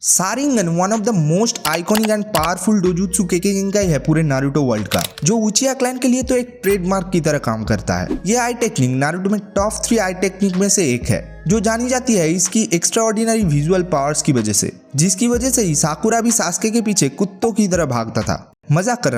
सारिंगन one of the most iconic and powerful dojutsu kekkei genkai है पूरे Naruto world का, जो उचिहा क्लैन के लिए तो एक ट्रेडमार्क की तरह काम करता है। ये आई टेक्निक नारुतो में टॉप 3 आई टेक्निक में से एक है, जो जानी जाती है इसकी एक्स्ट्राऑर्डिनरी विजुअल पावर्स की वजह से, जिसकी वजह से ही साकुरा भी सास्के के पीछे कुत्तों की तरह भागता था। मजाक कर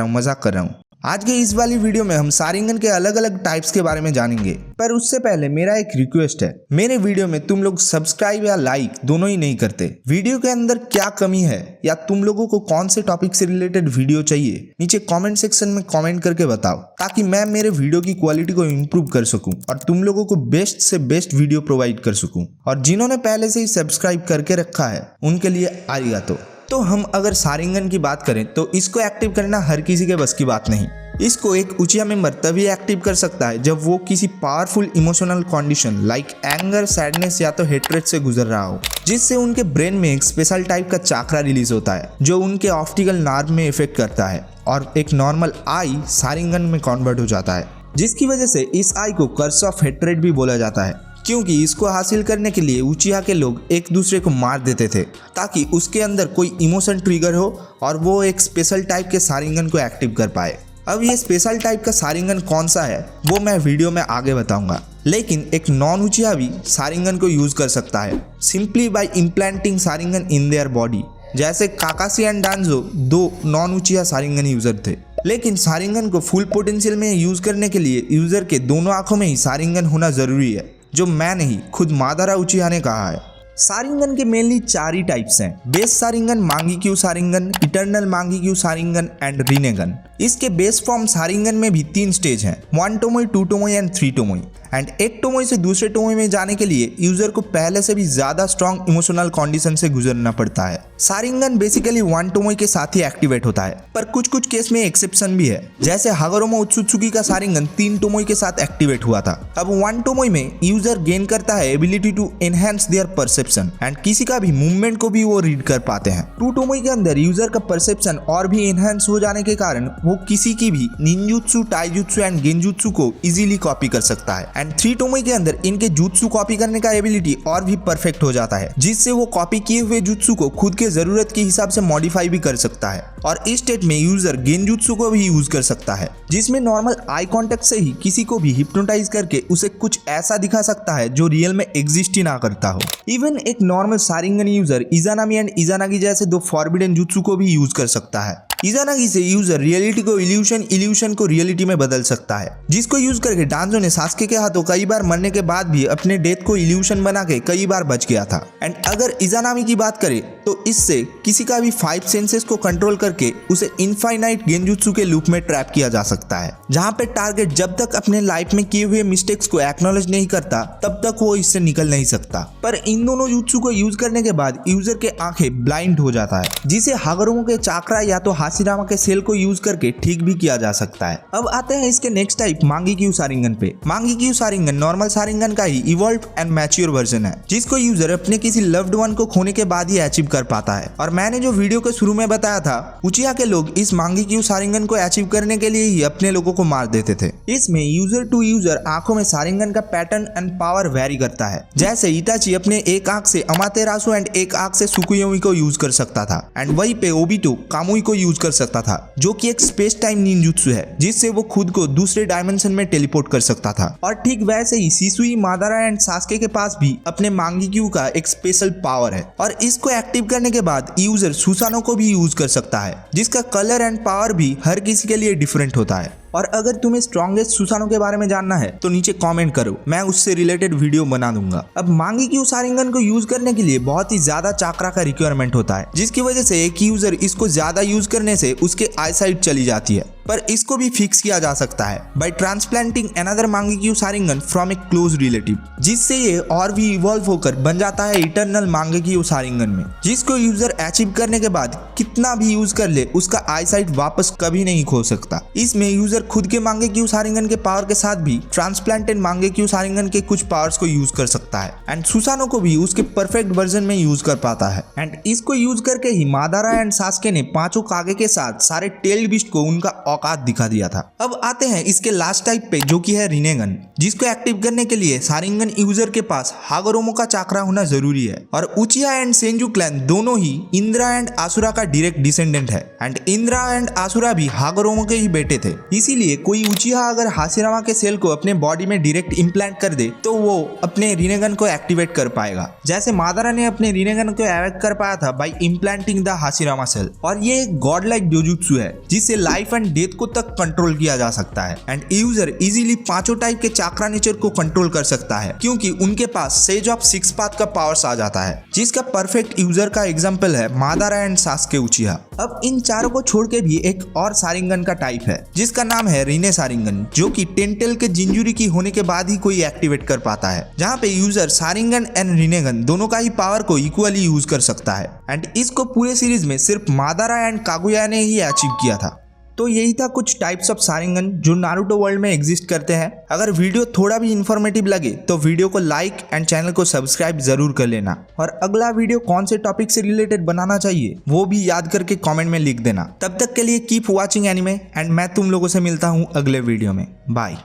रहा हूँ। आज के इस वाली वीडियो में हम सारिंगन के अलग अलग टाइप्स के बारे में जानेंगे, पर उससे पहले मेरा एक रिक्वेस्ट है। मेरे वीडियो में तुम लोग सब्सक्राइब या लाइक दोनों ही नहीं करते। वीडियो के अंदर क्या कमी है या तुम लोगों को कौन से टॉपिक से रिलेटेड वीडियो चाहिए, नीचे कमेंट सेक्शन में कमेंट करके बताओ, ताकि मैं मेरे वीडियो की क्वालिटी को इम्प्रूव कर सकूं और तुम लोगों को बेस्ट से बेस्ट वीडियो प्रोवाइड कर सकूं। और जिन्होंने पहले से ही सब्सक्राइब करके रखा है उनके लिए आरिगातो। तो हम अगर सारिंगन की बात करें तो इसको एक्टिव करना हर किसी के बस की बात नहीं। इसको एक उचिहा मेंबर तभी एक्टिव कर सकता है जब वो किसी powerful emotional condition like anger, sadness या तो हेट्रेड से गुजर रहा हो, जिससे उनके ब्रेन में एक स्पेशल टाइप का चाकरा रिलीज होता है जो उनके ऑप्टिकल नर्व में इफेक्ट करता है और एक नॉर्मल आई सारिंगन में कन्वर्ट हो जाता है, जिसकी वजह से इस आई को कर्स ऑफ हेट्रेड भी बोला जाता है। क्योंकि इसको हासिल करने के लिए उचिहा के लोग एक दूसरे को मार देते थे ताकि उसके अंदर कोई इमोशन ट्रिगर हो और वो एक स्पेशल टाइप के सारिंगन को एक्टिव कर पाए। अब ये स्पेशल टाइप का सारिंगन कौन सा है वो मैं वीडियो में आगे बताऊंगा, लेकिन एक नॉन उचिहा भी सारिंगन को यूज कर सकता है simply by implanting Sharingan in their body. जैसे Kakashi and Danzo 2 non Uchiha Sharingan user थे, लेकिन सारिंगन को फुल पोटेंशियल में यूज करने के लिए यूजर के दोनों आंखों में ही सारिंगन होना जरूरी है, जो मैं नहीं खुद मादारा उचिहा ने कहा है। सारिंगन के मेनली 4 ही टाइप्स हैं: बेस सारिंगन, मांगीक्यू सारिंगन, इटर्नल मांगीक्यू सारिंगन एंड रिनेगन। इसके बेस फॉर्म सारिंगन में भी 3 स्टेज हैं: 1 टोमोई, 2 टोमोई एंड 3 टोमोई। एंड एक टोमोई से दूसरे टोमोई में जाने के लिए यूजर को पहले से भी ज्यादा स्ट्रॉन्ग इमोशनल कंडीशन से गुजरना पड़ता है। सारिंगन बेसिकली 1 टोमोई के साथ ही एक्टिवेट होता है, पर कुछ केस में एक्सेप्शन भी है। जैसे हागरोमा उत्सुत्सुकी का सारिंगन 3 टोमोई के साथ एक्टिवेट हुआ था। अब 1 टोमोई में यूजर गेन करता है ability to enhance their perception and किसी का भी मूवमेंट को भी वो रीड कर पाते हैं। 2 टोमोई के अंदर यूजर का परसेप्शन और भी एनहांस हो जाने के कारण वो किसी की भी निंजुत्सु, टाइजुत्सु एंड गेंजुत्सु को इजीली कॉपी कर सकता है। एंड 3 टोमोई के अंदर इनके जुत्सु कॉपी करने का एबिलिटी और भी परफेक्ट हो जाता है, जिससे वो कॉपी किए हुए जुत्सु को खुद के जरूरत के हिसाब से मॉडिफाई भी कर सकता है। और इस स्टेट में यूजर गेंजुत्सु को भी यूज कर सकता है, जिसमें नॉर्मल आई कांटेक्ट से ही किसी को भी हिप्नोटाइज करके उसे कुछ ऐसा दिखा सकता है जो रियल में एग्जिस्ट ही ना करता हो। इवन एक नॉर्मल सारिंगन यूजर इजानामी एंड इजानागी जैसे 2 फॉरबिडन जुत्सु को भी यूज कर सकता है। इजानागी से यूजर रियलिटी को इल्यूशन, इल्यूशन को रियलिटी में बदल सकता है, जिसको यूज करके डांजो ने सास्के के हाथों कई बार मरने के बाद भी अपने डेथ को इल्यूशन बना के कई बार बच गया था। एंड अगर इजानामी की बात करें तो इससे किसी का भी 5 सेंसेस को कंट्रोल करके उसे इनफाइनाइट गेंजुत्सु के लूप में ट्रैप किया जा सकता है, जहां पे टारगेट जब तक अपने लाइफ में किए हुए मिस्टेक्स को एक्नॉलेज नहीं करता तब तक वो इससे निकल नहीं सकता। पर इन दोनों जुत्सु को यूज करने के बाद यूजर के आंखें ब्लाइंड हो जाता है, जिसे हागरोमो के चाकरा या तो हाशिरामा के सेल को यूज करके ठीक भी किया जा सकता है। अब आते हैं इसके नेक्स्ट टाइप मांगीक्यू सारिंगन पे। मांगीक्यू सारिंगन नॉर्मल सारिंगन का ही इवॉल्व एंड मैच्योर वर्जन है, जिसको यूजर अपने किसी लव्ड वन को खोने के बाद ही अचीव कर पाता है। और मैंने जो वीडियो के शुरू में बताया था, उचिहा के लोग इस मांगीक्यू सारिंगन को अचीव करने के लिए ही अपने लोगों को मार देते थे। इसमें यूजर टू यूजर आंखों में सारिंगन का पैटर्न एंड पावर वेरी करता है। जैसे इताची अपने एक आंख से अमातेरासु एंड एक आंख से सुकुयोमी को यूज कर सकता था, एंड वहीं पे ओबिटो कामुई को यूज कर सकता था, जो कि एक स्पेस टाइम निंजुत्सु है, जिससे वो खुद को दूसरे डायमेंशन में टेलीपोर्ट कर सकता था। और ठीक वैसे ही शिसुई, मादारा एंड सास्के के पास भी अपने मांगीक्यू का एक स्पेशल पावर है, और इसको एक्टिव करने के बाद यूजर सुसानो को भी यूज कर सकता है, जिसका कलर एंड पावर भी हर किसी के लिए डिफरेंट होता है। और अगर तुम्हें स्ट्रॉन्गेस्ट सुसानो के बारे में जानना है तो नीचे कमेंट करो, मैं उससे रिलेटेड वीडियो बना दूंगा। अब मांगीक्यू सारिंगन को यूज करने के लिए बहुत ही ज्यादा चाकरा का रिक्वायरमेंट होता है, जिसकी वजह से एक यूजर इसको ज्यादा यूज करने से उसके आई साइट चली जाती है। पर इसको भी फिक्स किया जा सकता है by transplanting another Mangekyo Sharingan from a close relative, जिससे ये और भी इवॉल्व होकर बन जाता है इटर्नल मांगीक्यू सारिंगन में, जिसको यूजर अचीव करने के बाद कितना भी यूज कर ले उसका आई साइट वापस कभी नहीं खो सकता। इसमें यूजर खुद के मांगीक्यू सारिंगन के पावर के साथ भी ट्रांसप्लांटेड मांगीक्यू सारिंगन के कुछ पावर्स को यूज कर सकता है, एंड सुसानो को भी उसके परफेक्ट वर्जन में यूज कर पाता है। एंड इसको यूज करके ही मादारा एंड सास्के ने 5 कागे के साथ सारे टेल्ड बीस्ट को उनका औकात दिखा दिया था। अब आते हैं इसके लास्ट टाइप पे, जो कि है रिनेगन, जिसको एक्टिव करने के लिए शारिंगन यूजर के पास हागरोमो का चाकरा होना जरूरी है। और उचिहा एंड सेंजू क्लैन दोनों ही इंद्रा एंड आसुरा का डायरेक्ट डिसेंडेंट है एंड इंद्रा एंड आसुरा भी हागरोमो के ही बेटे थे। इसीलिए कोई उचिहा अगर हाशिरामा के सेल को अपने बॉडी में डायरेक्ट इम्प्लांट कर दे तो वो अपने रिनेगन को एक्टिवेट कर पाएगा, जैसे मादारा ने अपने रिनेगन को एक्टिवेट कर पाया था by implanting the Hashirama cell. और ये एक गॉड लाइक डोजुत्सु है जिससे लाइफ एंड डेथ को तक कंट्रोल किया जा सकता है एंड यूजर इजीली पांचों टाइप के चाक्रा नेचर को कंट्रोल कर सकता है, क्योंकि उनके पास सेज ऑफ सिक्स पाथ का पावर्स आ जाता है, जिसका परफेक्ट यूजर का एग्जांपल है मादारा एंड सास्के उचिहा। अब इन चारों को छोड़ के भी एक और शारिंगन का टाइप है जिसका नाम है रिने शारिंगन, जो कि टेंटेल के जिंजुरी की होने के बाद ही कोई एक्टिवेट कर पाता है, जहां पे यूजर शारिंगन एंड रिनेगन दोनों का ही पावर को इक्वली यूज कर सकता है एंड इसको पूरे सीरीज में सिर्फ मादारा एंड कागुया ने ही अचीव किया था। तो यही था कुछ टाइप्स ऑफ शारिंगन जो नारुतो वर्ल्ड में एग्जिस्ट करते हैं। अगर वीडियो थोड़ा भी इंफॉर्मेटिव लगे तो वीडियो को लाइक एंड चैनल को सब्सक्राइब जरूर कर लेना, और अगला वीडियो कौन से टॉपिक से रिलेटेड बनाना चाहिए वो भी याद करके कमेंट में लिख देना। तब तक के लिए कीप वॉचिंग एनिमे एंड मैं तुम लोगों से मिलता हूँ अगले वीडियो में। बाय।